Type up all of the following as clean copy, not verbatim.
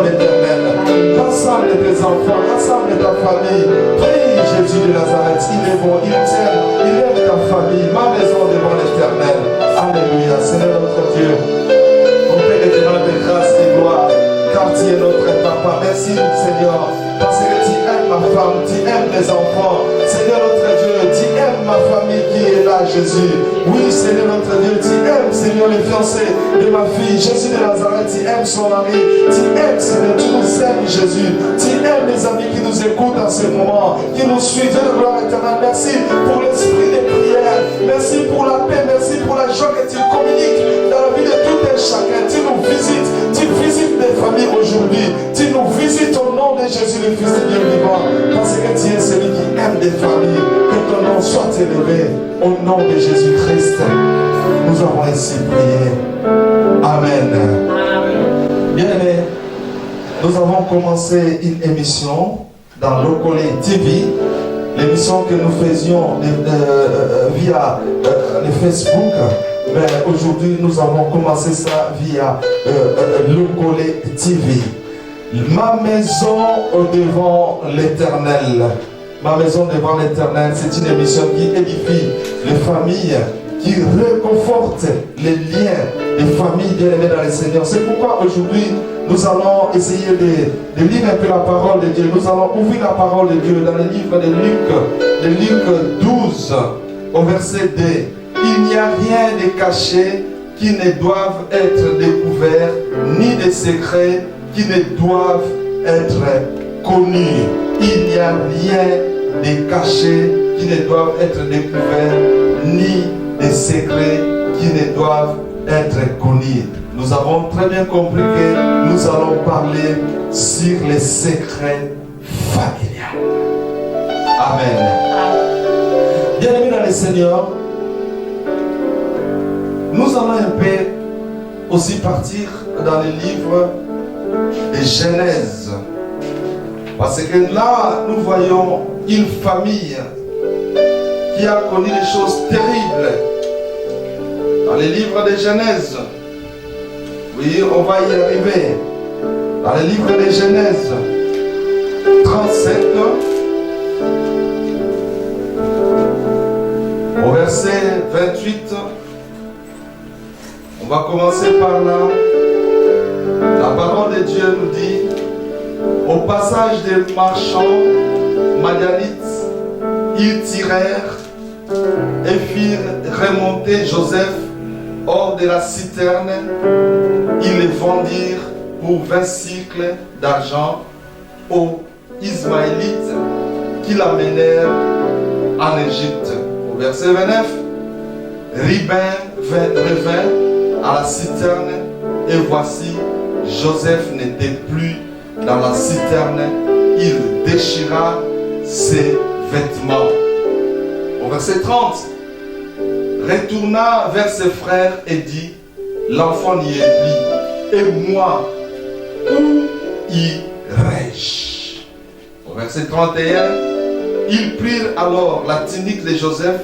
l'Éternel. Rassemble tes enfants, rassemble ta famille. Prie Jésus de Nazareth, il est bon, il t'aime, il aime ta famille, ma maison devant l'Éternel. Alléluia, Seigneur notre Dieu. Mon Père éternel de grâce et gloire, car tu es notre papa. Merci Seigneur, parce que tu aimes ma femme, tu aimes mes enfants. Seigneur notre Dieu, tu aimes ma famille qui est là, Jésus. Oui, Seigneur notre Dieu, tu aimes, Seigneur, les fiancés de ma fille. Jésus de Nazareth, tu aimes son mari. Tu aimes, Seigneur, tu nous aimes, Jésus. Tu aimes les amis qui nous écoutent en ce moment, qui nous suivent. Dieu de gloire éternelle, merci pour l'esprit des prières. Merci pour la paix, merci pour la joie que tu communiques dans la vie de tout un chacun. Tu nous visites, tu visites des familles aujourd'hui. Tu nous visites au nom de Jésus, le Fils de Dieu vivant. Parce que tu es celui qui aime des familles. Que ton nom soit élevé au nom de Jésus-Christ. Nous avons ainsi prié. Amen. Bien-aimés, nous avons commencé une émission dans Locole TV, l'émission que nous faisions via le Facebook. Mais aujourd'hui, nous avons commencé ça via Locole TV. Ma maison devant l'Éternel. Ma maison devant l'Éternel, c'est une émission qui édifie les familles, qui réconforte les liens des familles bien-aimées dans le Seigneur. C'est pourquoi aujourd'hui, nous allons essayer de lire un peu la parole de Dieu. Nous allons ouvrir la parole de Dieu dans le livre de Luc 12, au verset 2. Il n'y a rien de caché qui ne doive être découvert, ni de secrets qui ne doivent être connus. Il n'y a rien de caché qui ne doivent être découverts, ni des secrets qui ne doivent être connus. Nous avons très bien compris que nous allons parler sur les secrets familiaux. Amen. Bien-aimés dans le Seigneur, nous allons un peu aussi partir dans le livre de Genèse. Parce que là, nous voyons une famille qui a connu des choses terribles. Dans le livre de Genèse, oui, on va y arriver. Dans le livre de Genèse 37, au verset 28, on va commencer par là. La parole de Dieu nous dit: au passage des marchands madianites, ils tirèrent et firent remonter Joseph hors de la citerne. Ils le vendirent pour 20 cycles d'argent aux Ismaélites qui l'amenèrent en Égypte. Au verset 29, Ribin revint à la citerne et voici, Joseph n'était plus dans la citerne. Il déchira ses vêtements. Au verset 30, retourna vers ses frères et dit: l'enfant n'y est plus, et moi, où irai-je? Au verset 31, ils prirent alors la tunique de Joseph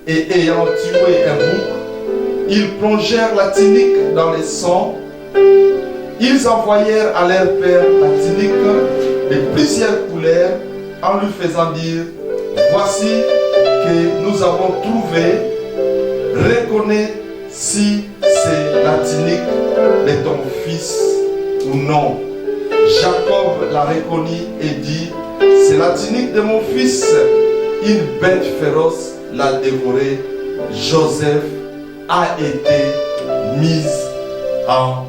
et ayant tué un bouc, ils plongèrent la tunique dans le sang. Ils envoyèrent à leur père la tunique de plusieurs couleurs en lui faisant dire: voici que nous avons trouvé, reconnais si c'est la tunique de ton fils ou non. Jacob la reconnut et dit: c'est la tunique de mon fils. Une bête féroce l'a dévoré. Joseph a été mis en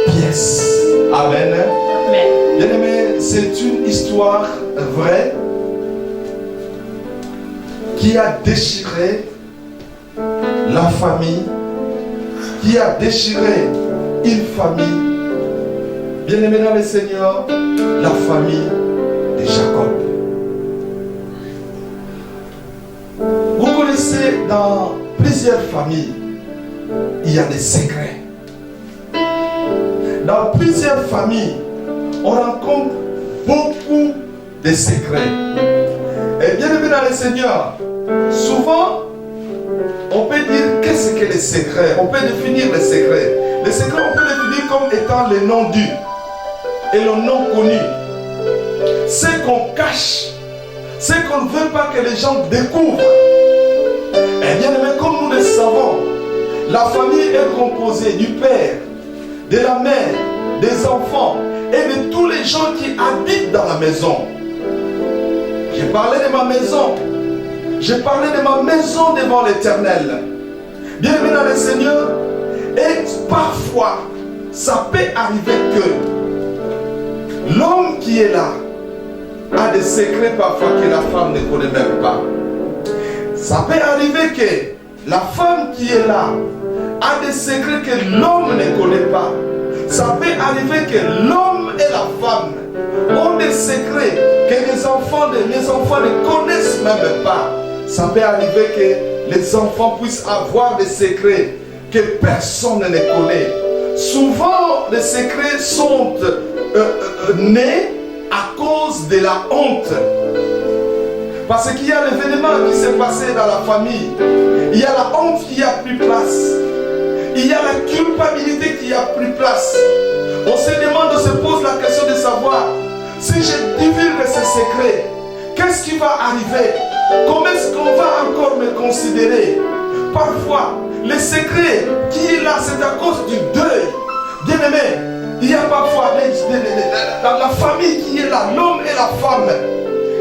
pièces. Amen. Amen. Bien aimé, c'est une histoire vraie qui a déchiré la famille, qui a déchiré une famille. Bien aimé dans le Seigneur, la famille de Jacob. Vous connaissez, dans plusieurs familles, il y a des secrets. Dans plusieurs familles, on rencontre beaucoup de secrets. Et bien aimé dans le Seigneur, souvent, on peut dire qu'est-ce que les secrets. On peut définir les secrets. Les secrets, on peut les définir comme étant les non-dits. et le non connu. Ce qu'on cache, ce qu'on ne veut pas que les gens découvrent. Et bien aimé, comme nous le savons, la famille est composée du père, de la mère, des enfants et de tous les gens qui habitent dans la maison. J'ai parlé de ma maison. J'ai parlé de ma maison devant l'Éternel. Bienvenue dans le Seigneur. Et parfois, ça peut arriver que l'homme qui est là a des secrets parfois que la femme ne connaît même pas. Ça peut arriver que la femme qui est là a des secrets que l'homme ne connaît pas. Ça peut arriver que l'homme et la femme ont des secrets que les enfants ne connaissent même pas. Ça peut arriver que les enfants puissent avoir des secrets que personne ne connaît. Souvent, les secrets sont nés à cause de la honte. Parce qu'il y a l'événement qui s'est passé dans la famille. Il y a la honte qui a pris place. Il y a la culpabilité qui a pris place. On se demande, on se pose la question de savoir, si je divulgue ces secrets, qu'est-ce qui va arriver? Comment est-ce qu'on va encore me considérer? Parfois, le secret qui est là, c'est à cause du deuil. Bien aimé, il y a parfois dans la famille qui est là, l'homme et la femme,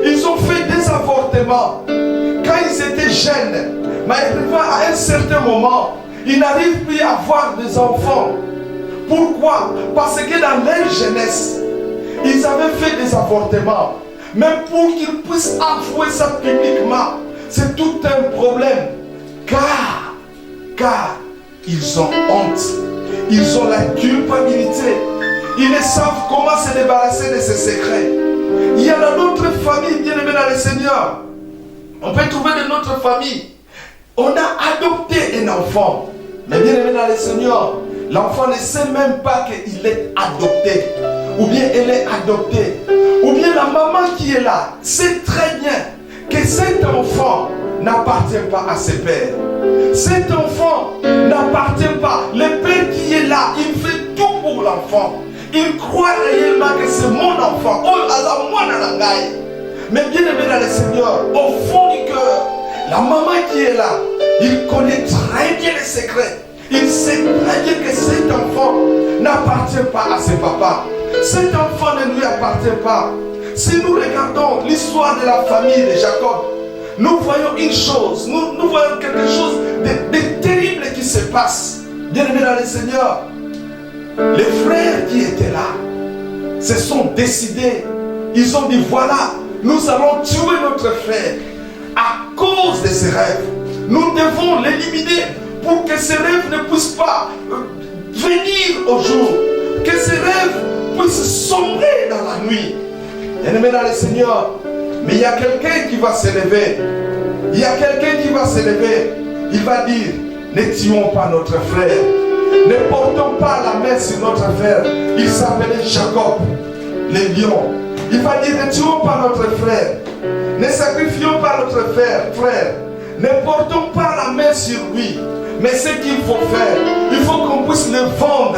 ils ont fait des avortements quand ils étaient jeunes. Mais à un certain moment, ils n'arrivent plus à avoir des enfants. Pourquoi? Parce que dans leur jeunesse, ils avaient fait des avortements. Mais pour qu'ils puissent avouer ça publiquement, c'est tout un problème. Car ils ont honte. Ils ont la culpabilité. Ils ne savent comment se débarrasser de ces secrets. Il y a dans notre famille, bien aimé dans le Seigneur, on peut trouver dans notre famille, on a adopté un enfant. Mais bien aimé dans le Seigneur, l'enfant ne sait même pas qu'il est adopté. Ou bien elle est adoptée. Ou bien la maman qui est là sait très bien que cet enfant n'appartient pas à ses pères. Cet enfant n'appartient pas. Le père qui est là, il fait tout pour l'enfant. Il croit réellement que c'est mon enfant. Oh Allah, moi dans la. Mais bien aimé dans le Seigneur, au fond du cœur, la maman qui est là, il connaît très bien les secrets. Il sait très bien que cet enfant n'appartient pas à ses papas. Cet enfant ne lui appartient pas. Si nous regardons l'histoire de la famille de Jacob, nous voyons une chose, nous voyons quelque chose de terrible qui se passe. Bien aimé dans le Seigneur, les frères qui étaient là se sont décidés. Ils ont dit, voilà, nous allons tuer notre frère à cause de ses rêves. Nous devons l'éliminer pour que ses rêves ne puissent pas venir au jour. Que ses rêves puissent sombrer dans la nuit. Bien-aimé dans le Seigneur, mais il y a quelqu'un qui va se lever. Il y a quelqu'un qui va se lever. Il va dire, ne tuons pas notre frère. Ne portons pas la main sur notre frère. Il s'appelait Jacob, le lion. Il va dire, ne tuons pas notre frère. Ne sacrifions pas notre frère. Ne portons pas la main sur lui. Mais ce qu'il faut faire, il faut qu'on puisse le vendre.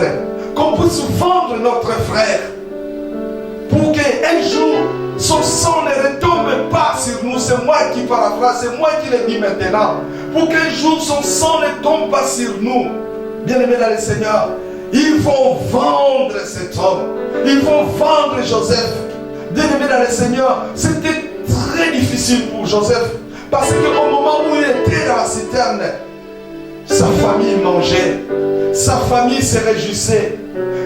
Qu'on puisse vendre notre frère. Pour qu'un jour, son sang ne retombe pas sur nous. C'est moi qui paraphrase, c'est moi qui le dis maintenant. Pour qu'un jour, son sang ne tombe pas sur nous. Bien-aimés dans le Seigneur, ils vont vendre cet homme. Ils vont vendre Joseph. Bien-aimés dans le Seigneur, c'était très difficile pour Joseph. Parce qu'au moment où il était dans la citerne, sa famille mangeait. Sa famille se réjouissait.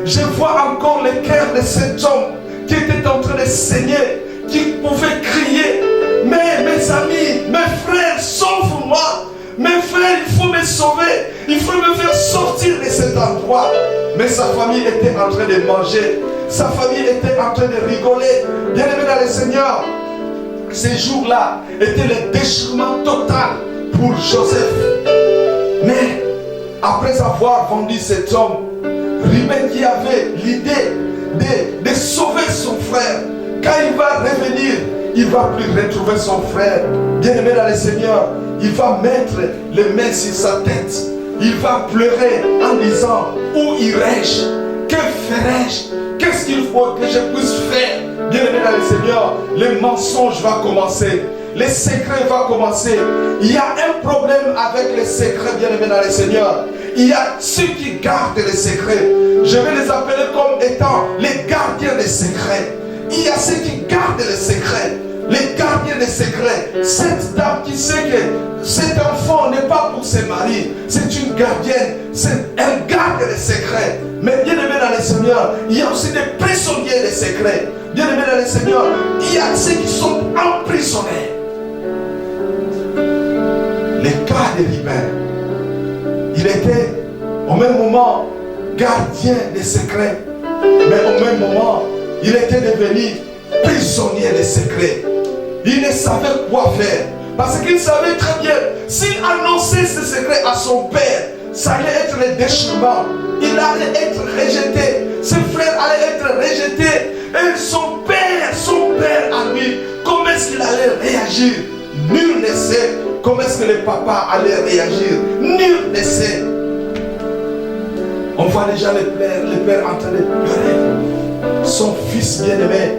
Je vois encore le cœur de cet homme qui était en train de saigner, qui pouvait crier, mais mes amis, mes frères, sauve-moi. Mes frères, il faut me sauver. Il faut me faire sortir de cet endroit. Mais sa famille était en train de manger. Sa famille était en train de rigoler. Bien aimé dans le Seigneur, ces jours-là étaient le déchirement total pour Joseph. Mais après avoir vendu cet homme, Ruben qui avait l'idée de sauver son frère, quand il va revenir, il ne va plus retrouver son frère. Bien aimé dans le Seigneur, il va mettre les mains sur sa tête. Il va pleurer en disant, où irai-je? Que ferai-je? qu'est-ce qu'il faut que je puisse faire? Bien-aimé dans le Seigneur, les mensonges vont commencer. Les secrets vont commencer. Il y a un problème avec les secrets, bien-aimé dans le Seigneur. Il y a ceux qui gardent les secrets. Je vais les appeler comme étant les gardiens des secrets. Il y a ceux qui gardent les secrets. Les gardiens des secrets. Cette dame qui sait que cet enfant n'est pas pour ses maris. C'est une gardienne. Elle garde les secrets. Mais bien aimé dans le Seigneur, il y a aussi des prisonniers des secrets. Bien aimé dans le Seigneur, il y a ceux qui sont emprisonnés. Les cas de Ribin, il était au même moment gardien des secrets, mais au même moment, il était devenu prisonnier des secrets. Il ne savait quoi faire, parce qu'il savait très bien, s'il annonçait ce secret à son père, ça allait être le déchirement. Il allait être rejeté, ses frères allaient être rejetés, et son père à lui, comment est-ce qu'il allait réagir? Nul ne sait comment est-ce que le papa allait réagir. Nul ne sait. On voit déjà le père en train de pleurer. Son fils bien-aimé,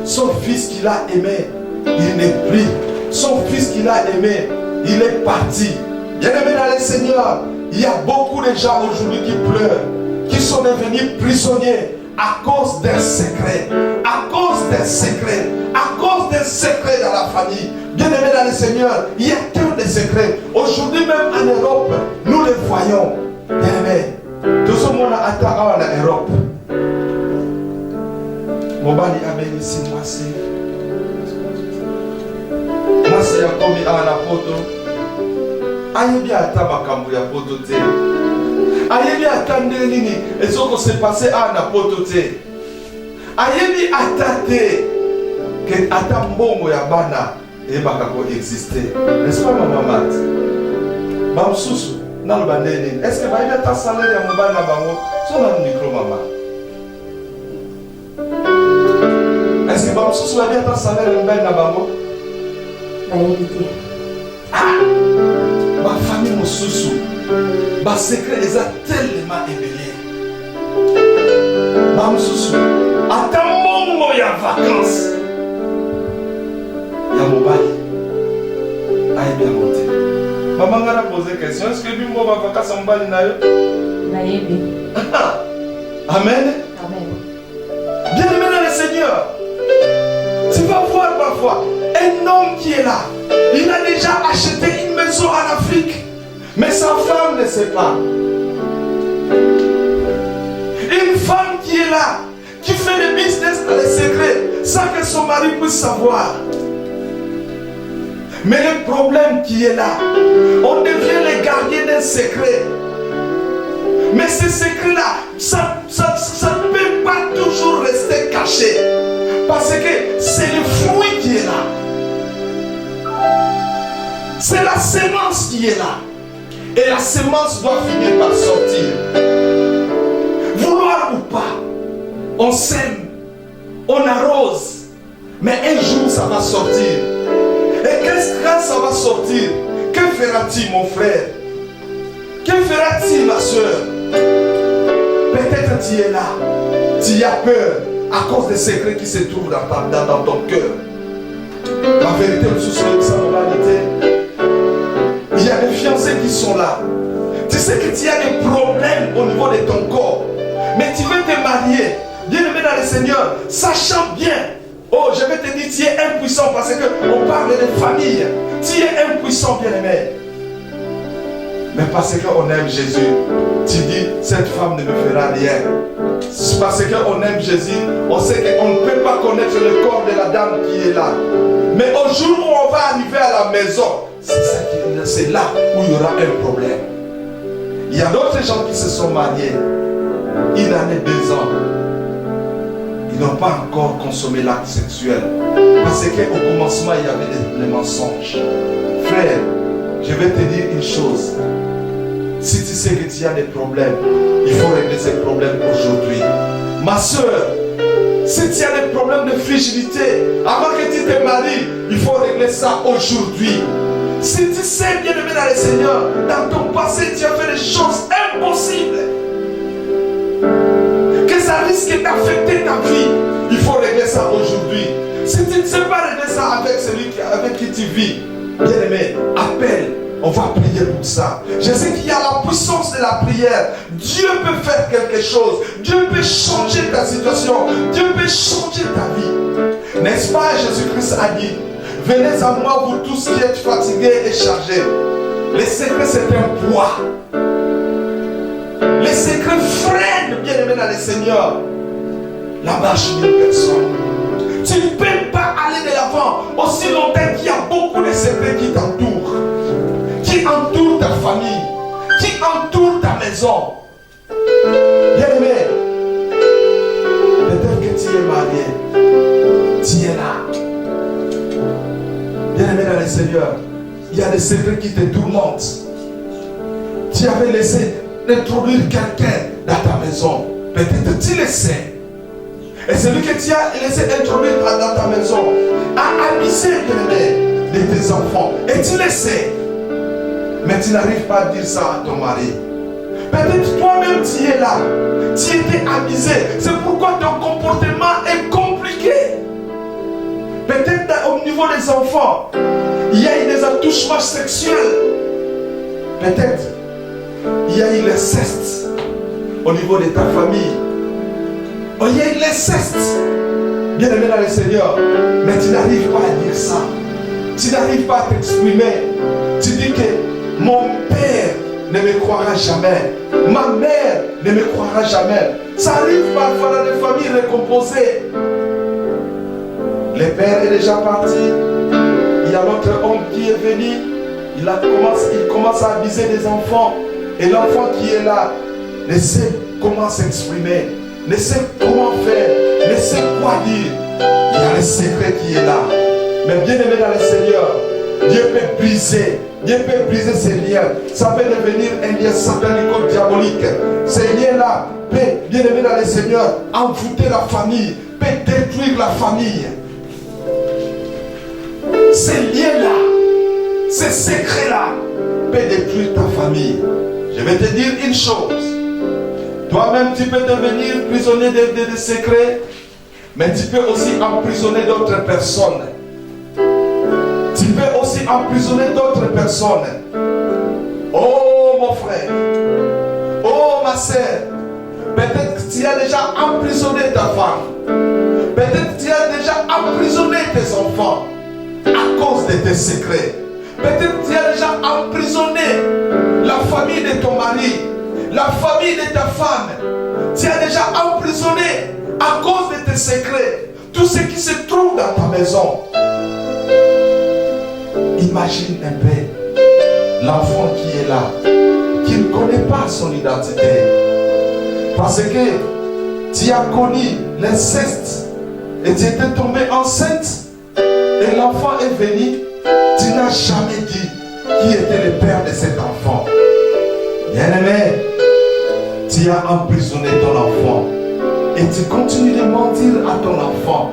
son fils qu'il a aimé, il n'est plus. Son fils qu'il a aimé, il est parti. Bien-aimé dans le Seigneur, il y a beaucoup de gens aujourd'hui qui pleurent, qui sont devenus prisonniers à cause d'un secret. À cause d'un secret. À cause d'un secret dans la famille. Bien-aimé dans le Seigneur, il y a tant de secrets. Aujourd'hui même en Europe, nous les voyons. Bien-aimé, tout ce monde attend en Europe. Mobali a béni ici, moi c'est. Moi c'est à commis à la photo. Aïe bien à makambu ya poto te. Aïe bien à tande nini. Et ce qui s'est passé à la poto te. Aïe bien à tate. Que atambongo ya bana. Et bakako exister. N'est-ce pas maman Mat? Bam susu. Dans le bandéni. Est-ce que va y ta salaire ya mobana bango? Son dans le micro maman. Est-ce que bam susu va y ta salaire ya mobana bango? Ah! Ma famille mon sous ma secret les a tellement éveillés. Ma sous attends mon y a vacances. Il y a mon bail. Aïe bien monté. Maman m'a posé question. Est-ce que Bimbo va vacances en bail na yo? Amen. Amen. Bien aimé dans le Seigneur. Tu vas voir parfois un homme qui est là. Il a déjà acheté une maison en Afrique, mais sa femme ne sait pas. Une femme qui est là, qui fait le business dans les secrets, sans que son mari puisse savoir. Mais le problème qui est là, on devient les gardiens d'un secret. Mais ce secret-là, ça ne peut pas toujours rester caché. Parce que c'est le fruit qui est là. C'est la semence qui est là. Et la semence doit finir par sortir. Vouloir ou pas, on sème, on arrose. Mais un jour ça va sortir. Et quand ça va sortir, que fera-t-il mon frère? Que fera-t-il ma soeur? Peut-être tu es là, tu as peur à cause des secrets qui se trouvent dans ton cœur. La vérité, nous soucions de sa moralité. Il y a des fiancés qui sont là. Tu sais que tu as des problèmes au niveau de ton corps. Mais tu veux te marier, bien aimé dans le Seigneur, sachant bien. Oh, je vais te dire, tu es impuissant parce qu'on parle de famille. Tu es impuissant, bien aimé. Mais parce qu'on aime Jésus, tu dis, cette femme ne me fera rien. Parce qu'on aime Jésus, on sait qu'on ne peut pas connaître le corps de la dame qui est là. Mais au jour où on va arriver à la maison, c'est là où il y aura un problème. Il y a d'autres gens qui se sont mariés. Une année, 2 ans. Ils n'ont pas encore consommé l'acte sexuel. Parce qu'au commencement, il y avait des mensonges. Frère, je vais te dire une chose. Si tu sais que tu as des problèmes, il faut régler ces problèmes aujourd'hui. Ma soeur, si tu as des problèmes de fragilité, avant que tu te maries, il faut régler ça aujourd'hui. Si tu sais bien aimé dans le Seigneur, dans ton passé, tu as fait des choses impossibles. Que ça risque d'affecter ta vie. Il faut régler ça aujourd'hui. Si tu ne sais pas régler ça avec qui tu vis, bien aimé, appelle. On va prier pour ça. Je sais qu'il y a la puissance de la prière. Dieu peut faire quelque chose. Dieu peut changer ta situation. Dieu peut changer ta vie. N'est-ce pas, Jésus-Christ a dit, venez à moi, vous tous qui êtes fatigués et chargés. Les secrets, c'est un poids. Les secrets freinent, bien aimé dans le Seigneur, la marche d'une personne. Tu ne peux pas aller de l'avant aussi longtemps qu'il y a beaucoup de secrets qui t'entourent, qui entourent ta famille, qui entourent ta maison. Bien aimé, peut-être que tu es marié, tu es là. Bien aimé dans le Seigneur, il y a des secrets qui te tourmentent. Tu avais laissé introduire quelqu'un dans ta maison. Peut-être tu le sais. Et celui que tu as laissé introduire dans ta maison a abusé de tes enfants. Et tu le sais. Mais tu n'arrives pas à dire ça à ton mari. Peut-être toi-même tu es là. Tu étais abusé. C'est pourquoi ton comportement est compliqué. Peut-être au niveau des enfants, il y a eu des attouchements sexuels. Peut-être il y a eu l'inceste au niveau de ta famille. Oh, il y a eu l'inceste. Bien aimé dans le Seigneur. Mais tu n'arrives pas à dire ça. Tu n'arrives pas à t'exprimer. Tu dis que mon père ne me croira jamais. Ma mère ne me croira jamais. Ça arrive parfois dans des familles recomposées. Le père est déjà parti. Il y a l'autre homme qui est venu. Il commence à abuser des enfants. Et l'enfant qui est là ne sait comment s'exprimer, ne sait comment faire, ne sait quoi dire. Il y a le secret qui est là. Mais bien aimé dans le Seigneur, Dieu peut briser ces liens. Ça peut devenir un lien satanico-diabolique. Ces liens-là peuvent, bien aimé dans le Seigneur, envoûter la famille, peut détruire la famille. Ces liens-là, ces secrets-là, peuvent détruire ta famille. Je vais te dire une chose. Toi-même, tu peux devenir prisonnier de secrets, mais tu peux aussi emprisonner d'autres personnes. Tu peux aussi emprisonner d'autres personnes. Oh mon frère, oh ma soeur, peut-être que tu as déjà emprisonné ta femme. Peut-être que tu as déjà emprisonné tes enfants à cause de tes secrets. Peut-être que tu as déjà emprisonné la famille de ton mari, la famille de ta femme. Tu as déjà emprisonné à cause de tes secrets tout ce qui se trouve dans ta maison. Imagine un peu l'enfant qui est là, qui ne connaît pas son identité. Parce que tu as connu l'inceste et tu étais tombé enceinte et l'enfant est venu. Tu n'as jamais dit qui était le père de cet enfant. Bien-aimé, tu as emprisonné ton enfant et tu continues de mentir à ton enfant.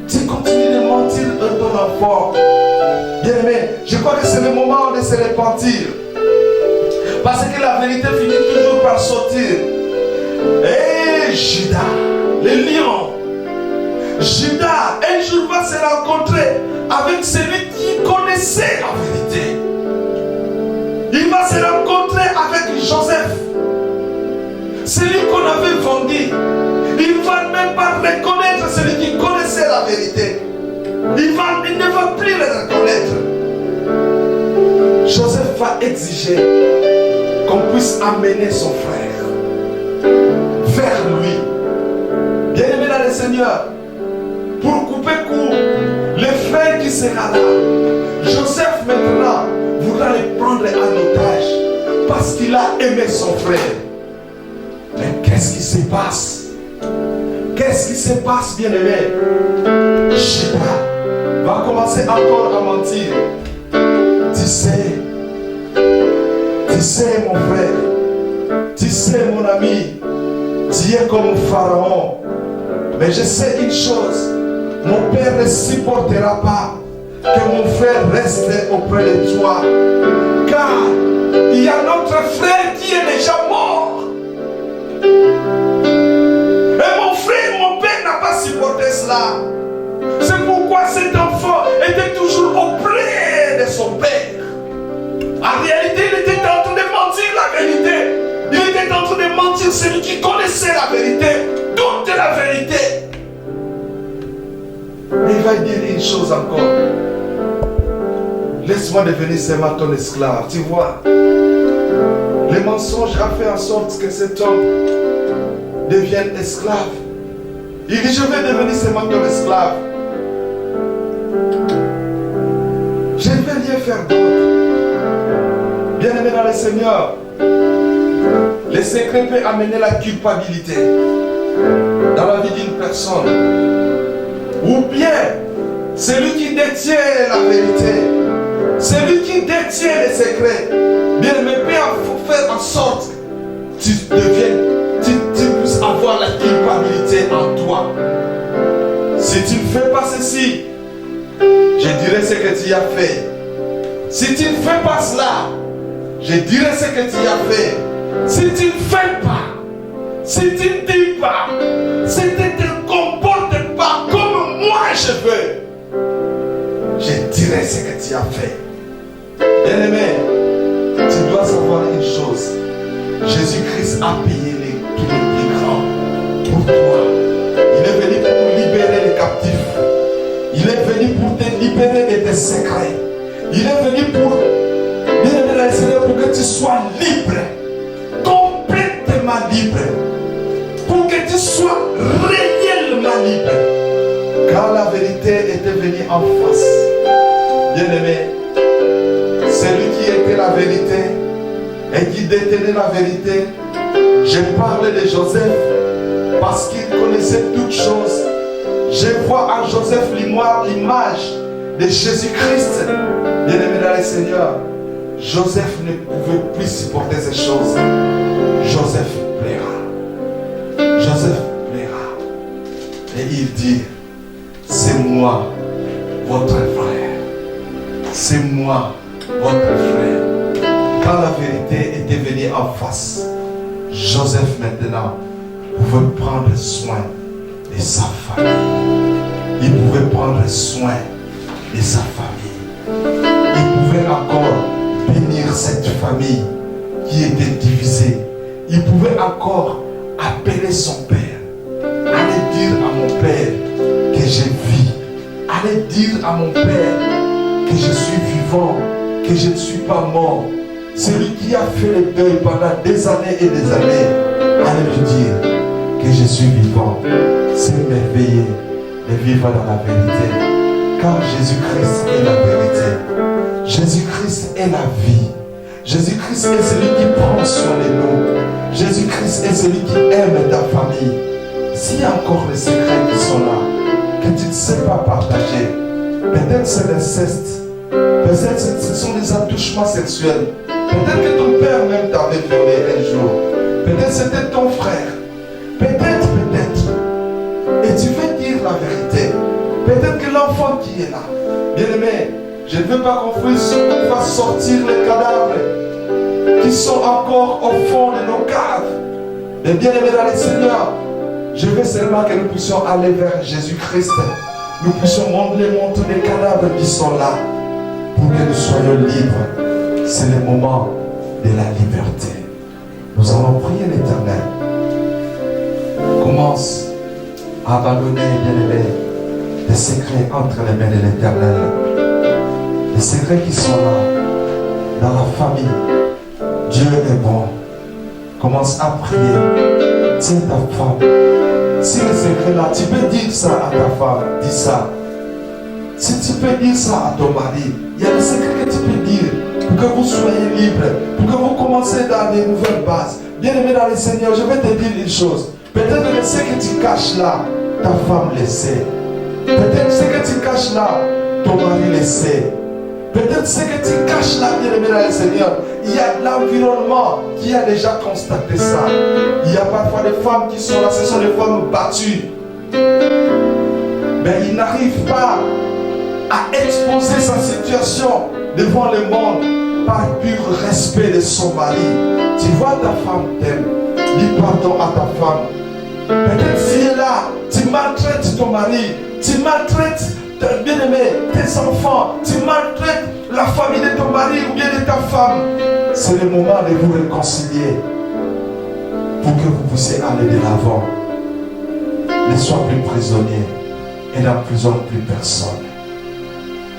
Tu continues de mentir à ton enfant. Bien-aimé, je crois que c'est le moment de se repentir. Parce que la vérité finit toujours par sortir. Et Judas, le lion, Judas, un jour va se rencontrer avec celui qui connaissait la vérité. Il va se rencontrer avec Joseph, celui qu'on avait vendu. Il ne va même pas reconnaître celui qui connaissait la vérité. Il ne va plus le reconnaître. Joseph va exiger qu'on puisse amener son frère vers lui. Bien-aimé dans le Seigneur, pour couper court, le frère qui sera là, Joseph maintenant voudra le prendre en otage parce qu'il a aimé son frère. Mais qu'est-ce qui se passe? Qu'est-ce qui se passe, bien-aimé? Judas va commencer encore à mentir. Tu sais mon frère, tu sais mon ami, tu es comme Pharaon. Mais je sais une chose, mon père ne supportera pas que mon frère reste auprès de toi. Car il y a notre frère qui est déjà mort. forteresse-là. C'est pourquoi cet enfant était toujours auprès de son père. En réalité, il était en train de mentir la vérité. Il était en train de mentir celui qui connaissait la vérité, toute la vérité. Mais il va dire une chose encore. Laisse-moi devenir seulement ton esclave. Tu vois, le mensonge a fait en sorte que cet homme devienne esclave. Il dit, je vais devenir seulement ton esclave. Je ne vais rien faire d'autre. Bien-aimé dans le Seigneur, le secret peut amener la culpabilité dans la vie d'une personne. Ou bien, celui qui détient la vérité, celui qui détient les secrets, bien-aimé, peut faire en sorte que tu puisses avoir la culpabilité en toi. Si tu ne fais pas ceci, je dirai ce que tu as fait. Si tu ne fais pas cela, je dirai ce que tu as fait. Si tu ne fais pas, si tu ne dis pas, si tu ne te comportes pas comme moi je veux, je dirai ce que tu as fait. Bien-aimé, tu dois savoir une chose. Jésus-Christ a payé tous les plus grands pour toi. Il est venu pour libérer les captifs. Il est venu pour te libérer de tes secrets. Il est venu pour, bien-aimé le Seigneur, pour que tu sois libre. Complètement libre. Pour que tu sois réellement libre. Car la vérité était venue en face. Bien-aimé, celui qui était la vérité et qui détenait la vérité, je parle de Joseph parce qu'il connaissait toutes choses. Je vois en Joseph l'image de Jésus-Christ. Bien-aimé dans le Seigneur, Joseph ne pouvait plus supporter ces choses. Joseph plaira. Joseph plaira. Et il dit, c'est moi, votre frère. C'est moi, votre frère. Quand la vérité était venue en face, Joseph maintenant pouvait prendre soin de sa famille. Il pouvait prendre soin de sa famille. Il pouvait encore bénir cette famille qui était divisée. Il pouvait encore appeler son père. Allez dire à mon père que je vis. Allez dire à mon père que je suis vivant, que je ne suis pas mort. Celui qui a fait le deuil pendant des années et des années, allez lui dire que je suis vivant. C'est merveilleux de vivre dans la vérité. Car Jésus-Christ est la vérité. Jésus-Christ est la vie. Jésus-Christ est celui qui prend soin de nous. Jésus-Christ est celui qui aime ta famille. S'il y a encore des secrets qui sont là, que tu ne sais pas partager, peut-être c'est l'inceste, peut-être ce sont des attouchements sexuels, peut-être que ton père même t'avait violé un jour, peut-être c'était ton frère, peut-être, et tu veux dire la vérité, peut-être que l'enfant qui est là, bien-aimé, je ne veux pas qu'on fasse sortir les cadavres qui sont encore au fond de nos caves. Mais bien-aimé dans le Seigneur, je veux seulement que nous puissions aller vers Jésus-Christ. Nous puissions montrer les cadavres qui sont là pour que nous soyons libres. C'est le moment de la liberté. Nous allons prier l'Éternel. Commence à abandonner, bien-aimé, les secrets entre les mains de l'Éternel. Les secrets qui sont là, dans la famille. Dieu est bon. Commence à prier. Tiens ta femme. Si le secret là, tu peux dire ça à ta femme. Dis ça. Si tu peux dire ça à ton mari, il y a des secrets que tu peux dire pour que vous soyez libre, pour que vous commencez dans des nouvelles bases. Bien-aimé dans le Seigneur, je vais te dire une chose. Peut-être que ce que tu caches là, ta femme le sait. Peut-être ce que tu caches là, ton mari le sait. Peut-être ce que tu caches là, bien-aimé dans le Seigneur, il y a l'environnement qui a déjà constaté ça. Il y a parfois des femmes qui sont là, ce sont des femmes battues. Mais ils n'arrivent pas à exposer sa situation devant le monde par pur respect de son mari. Tu vois ta femme t'aime, dis pardon à ta femme. Peut-être si elle est là, tu maltraites ton mari, tu maltraites ton bien-aimé, tes enfants, tu maltraites la famille de ton mari ou bien de ta femme, c'est le moment de vous réconcilier pour que vous puissiez aller de l'avant. Ne sois plus prisonnier et n'emprisonne plus personne.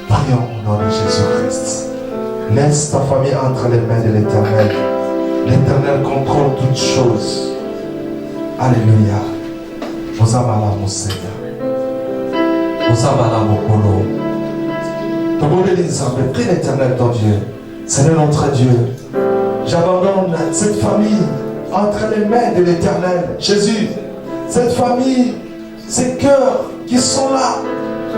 Prions au nom de Jésus-Christ. Laisse ta famille entre les mains de l'Éternel. L'Éternel contrôle toutes choses. Alléluia. Nous avons mon Seigneur. Nous avons mon Polo. Prie l'Éternel ton Dieu. Seigneur notre Dieu, j'abandonne cette famille entre les mains de l'Éternel. Jésus, cette famille, ces cœurs qui sont là,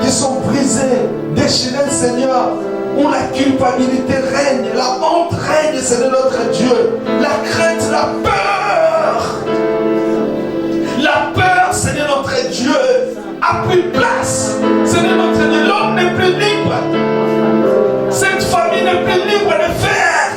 qui sont brisés, déchirés, Seigneur, où la culpabilité règne, la honte règne, Seigneur notre Dieu, la crainte, la peur, Seigneur notre Dieu, a pris place. Seigneur notre Dieu, l'homme n'est plus libre. Cette famille n'est plus libre de faire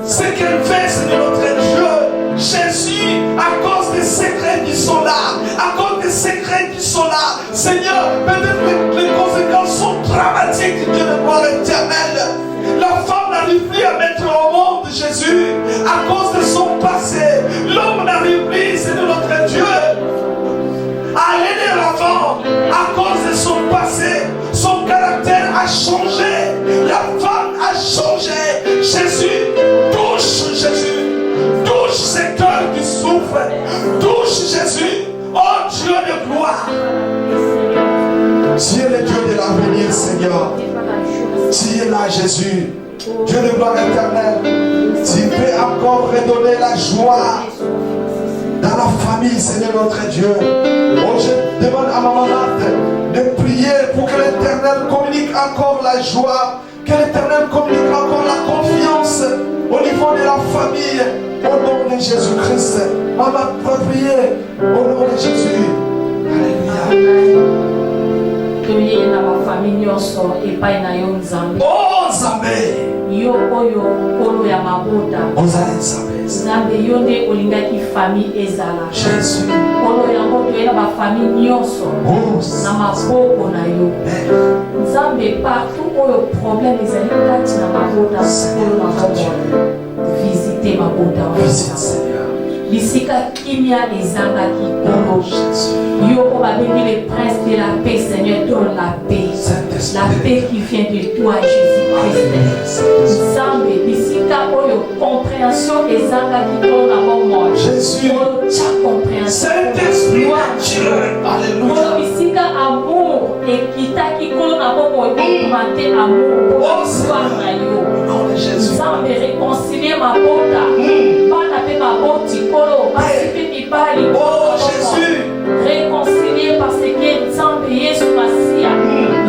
ce qu'elle fait, Seigneur notre Dieu. Jésus, à cause des secrets qui sont là, à cause des secrets qui sont là, Seigneur, peut-être que les conséquences sont dramatiques, Dieu de gloire éternelle. La femme n'arrive plus à mettre au monde Jésus à cause de son passé. L'homme n'arrive plus, Seigneur notre Dieu, à aller de l'avant à cause de son passé. Son caractère a changé, la femme a changé. Jésus, touche ces cœurs qui souffrent, touche Jésus, oh Dieu de gloire. Tu es le Dieu de l'avenir, Seigneur. Tu es là, Jésus, Dieu de gloire éternelle. Tu peux encore redonner la joie dans la famille, Seigneur notre Dieu. Oh, je demande à Maman Marthe de prier pour que l'Éternel communique encore la joie, que l'Éternel communique encore la confiance au niveau de la famille, au nom de Jésus-Christ. Maman, prier au nom de Jésus. Alléluia. Oh, Zambé. Yo oyo kolo ya mabota. Nzambe yo nde olingaki famille ezala. Jésus. Kolo yango toyela ba famille nyonso. Na maboko na yo. Nzambe partout oyo problème ezali kati na mabota kolo na mabota. Visitez mabota. Visite Seigneur. Bisika kimia ezangaki kolo. Yo babengi le prince de la paix, Seigneur, donne la paix. La paix qui vient de toi, Jésus-Christ. Nzambe, bisika oyo compréhension ezangaki kolo na bomoi. Jésus. Ta compréhension. Saint-Esprit de Dieu. Alléluia. Bisika amour ekitaki kolo na bomoi augmenter amour pour soir na yo. Nzambe réconcilier ma bota. Bana pe ma boti kolo, basi pe mibali. Oh Jésus. Réconcilier parce que Nzambe Yesu Masia.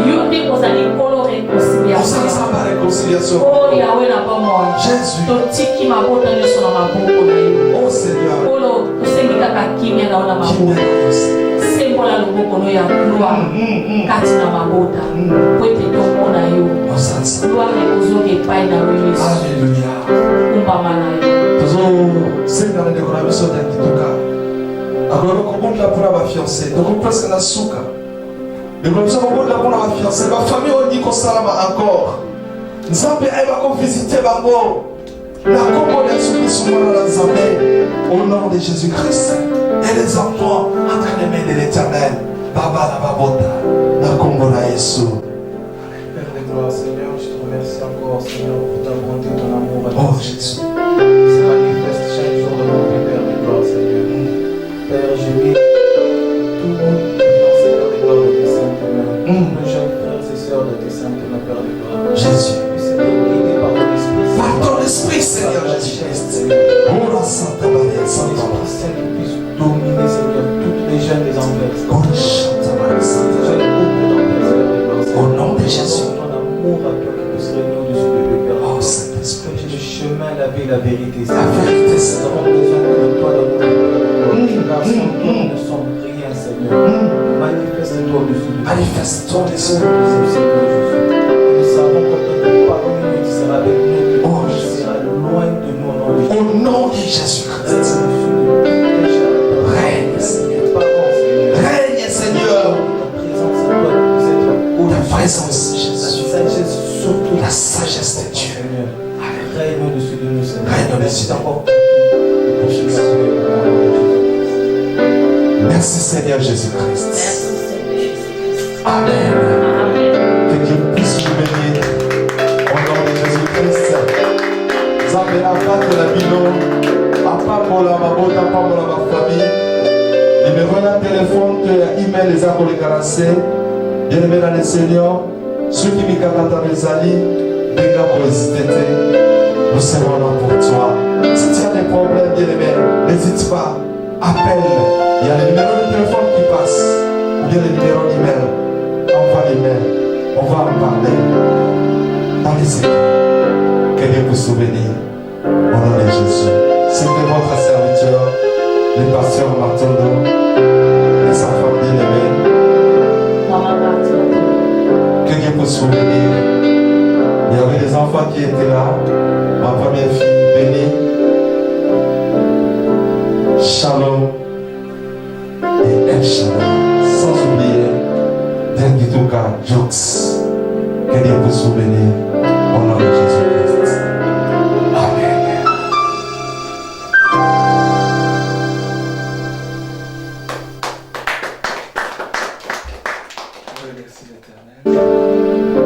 Yo nde kozali kolo réconciliation. Oh Yahweh na bomoi. Jésus. Totiki ma bota nyonso na maboko na yo. Oh Seigneur. Kolo tosengi kaka kimia na ona mabota. Sembola loboko no ya gloire kati na mabota. Po ete tomona yo. Gloire ekozonga epai na yo Yesu. Alléluia. Kumbama na yo. Tozosenga na ndeko na biso ya kituka akoyeba kobondela mpona bafiance donc presque na suka ndeko na biso kobondela mpona bafiance bafamille oyo di kosalama encore Nzambe ayeba kovisite bango na kombo na yesu kristo mwana na Nzambe au nom de Jésus-Christ et les enfants entre les mains de l'Éternel baba na babota na kombo na Yesu. Père de gloire, Seigneur, je te remercie encore, Seigneur, pour ta bonté, ton amour à Oh toi, Jésus. se manifeste chaque jour de mon vie, Père de gloire, Seigneur. Père, je mets tout le monde dans ces Père de gloire de tes saintes mains. Nos jeunes frères et sœurs de tes saintes mains, Père de gloire. Jésus. Puisse être guidé par ton esprit. Par ton esprit, Seigneur Jésus-Christ. Oh la Santa Maria, Santa Ton Maria. esprit Saint qui puisse dominer, Seigneur, toutes les jeunes des envers. Oh la Santa Maria, Santa Jeunes beaucoup d'envers, Père de gloire. Au nom de Jésus. Ton amour à toi qui puisse régner au-dessus de eux, Père. Oh Saint-Esprit. Le chemin, la vie, la vérité. La vérité, Nous Seigneur. avons besoin de toi dans notre vie. Car sans toi, nous ne sommes rien, Seigneur. Manifeste-toi au-dessus de nous. Manifeste-toi des Seigneur Jésus. Nous savons que tu es parmi nous, tu seras avec nous. Oh, Tu seras loin de nous au nom de Jésus. Au nom de Jésus-Christ. Règne, Règne, Seigneur. Règne, Seigneur. présence de La Jésus, sagesse surtout. la sagesse de Dieu. Seigneur. Règne au-dessus de nous, Seigneur. Règne au-dessus de nous. Encore pour tout. Merci Seigneur Jésus-Christ. Merci Seigneur Jésus-Christ. Amen. Amen. Que Dieu puisse vous bénir au nom de Jésus-Christ. Zambé la patte la bino, apambola mabota, apambola ma famille. Numéro de téléphone, email les accords les caracés. Bien-aimé dans le Seigneur, ceux qui m'y cantent les alliés, les gars pour hésiter, nous serons là pour toi. Si tu as des problèmes, bien-aimé, n'hésite pas, appelle. Il y a le numéro de téléphone qui passe, ou bien le numéro d'email. Envoie l'email, on va en parler. Dans les écrits, que Dieu vous souvenir. Au nom de Jésus. C'était votre serviteur, le pasteur Martondo, les enfants bien-aimés. Maman Martin. Que Dieu vous souvenir. Il y avait des enfants qui étaient là. Ma première fille, Bénie. Shalom. Et El Shaddai. Sans oublier, Dengituka Jokes. Que Dieu vous souvenir. Au nom de Jésus-Christ. Amen. Merci l'Éternel.